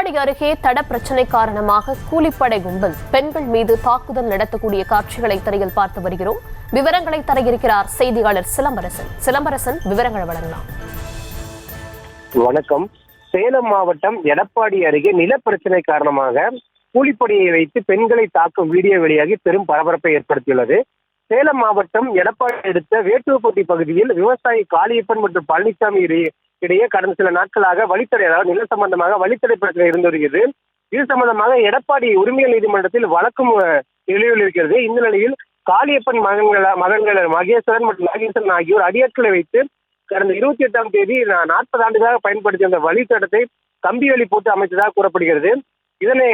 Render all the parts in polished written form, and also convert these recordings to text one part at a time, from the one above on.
எடப்பாடி அருகே தட பிரச்சினை காரணமாக கூலிப்படை கும்பல் பெண்கள் மீது தாக்குதல் நடத்தக்கூடிய காட்சிகளை திரையில் பார்த்து வருகிறோம். விவரங்களை தர இருக்கிறார் செய்தியாளர் சிலம்பரசன். விவரங்களை வழங்கலாம். வணக்கம். சேலம் மாவட்டம் எடப்பாடி அருகே நிலப்பிரச்சனை காரணமாக கூலிப்படையை வைத்து பெண்களை தாக்கும் வீடியோ வெளியாகி பெரும் பரபரப்பை ஏற்படுத்தியுள்ளது. சேலம் மாவட்டம் எடப்பாடி அடுத்த வேட்டுவப்பட்டி பகுதியில் விவசாயி காளியப்பன் மற்றும் பழனிசாமி இடையே கடந்த சில நாட்களாக வழித்தடை, அதாவது நில சம்பந்தமாக வழித்தடை பிரச்சனை இருந்து வருகிறது. இது சம்பந்தமாக எடப்பாடி உரிமையல் நீதிமன்றத்தில் வழக்கும் நிலுவையில் இருக்கிறது. இந்த நிலையில் காளியப்பன் மகன்கள் மகேஸ்வரன் மற்றும் நாகேஸ்வரன் ஆகியோர் அடியாட்களை வைத்து கடந்த 28ஆம் தேதி 40 ஆண்டுகளாக பயன்படுத்திய அந்த வழித்தடத்தை கம்பி வேலி போட்டு அமைத்ததாக கூறப்படுகிறது. இதனை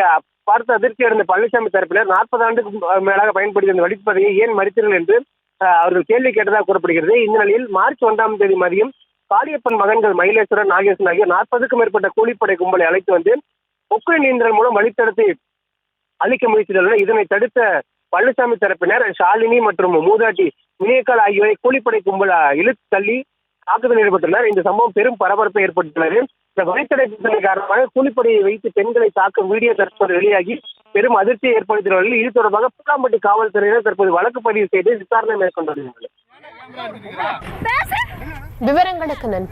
பார்த்து அதிர்ச்சி அடைந்த பழனிசாமி தரப்பினர் 40 ஆண்டுக்கு மேலாக பயன்படுத்திய அந்த வழிப்பதையை ஏன் மறுத்தீர்கள் என்று அவர்கள் கேள்வி கேட்டதாக கூறப்படுகிறது. இந்த நிலையில் மார்ச் 1ஆம் தேதி மதியம் காளியப்பன் மகன்கள் மயிலேஸ்வரன், நாகேஸ்வரன் ஆகியோர் 40க்கும் மேற்பட்ட கூலிப்படை கும்பலை அழைத்து வந்து பொக்கை நீந்தல் மூலம் வழித்தடத்தை அழிக்க முயற்சித்துள்ளனர். இதனை தடுத்த பழனிசாமி தரப்பினர் ஷாலினி மற்றும் மூதாட்டி மினியக்கால் ஆகியோரை கூலிப்படை கும்பல் இழுத்து தள்ளி தாக்குதல் ஈடுபட்டுள்ளனர். இந்த சம்பவம் பெரும் பரபரப்பை ஏற்பட்டுள்ளது. இந்த வழித்தடை பிரச்சனை காரணமாக கூலிப்படையை வைத்து பெண்களை தாக்கும் வீடியோ தற்போது வெளியாகி பெரும் அதிர்ச்சியை ஏற்படுத்தியுள்ளது. இது தொடர்பாக பூலாம்பட்டி காவல்துறையினர் தற்போது வழக்கு பதிவு செய்து விசாரணை மேற்கொண்டு வருகின்றனர். விவரங்களுக்கு நன்றி.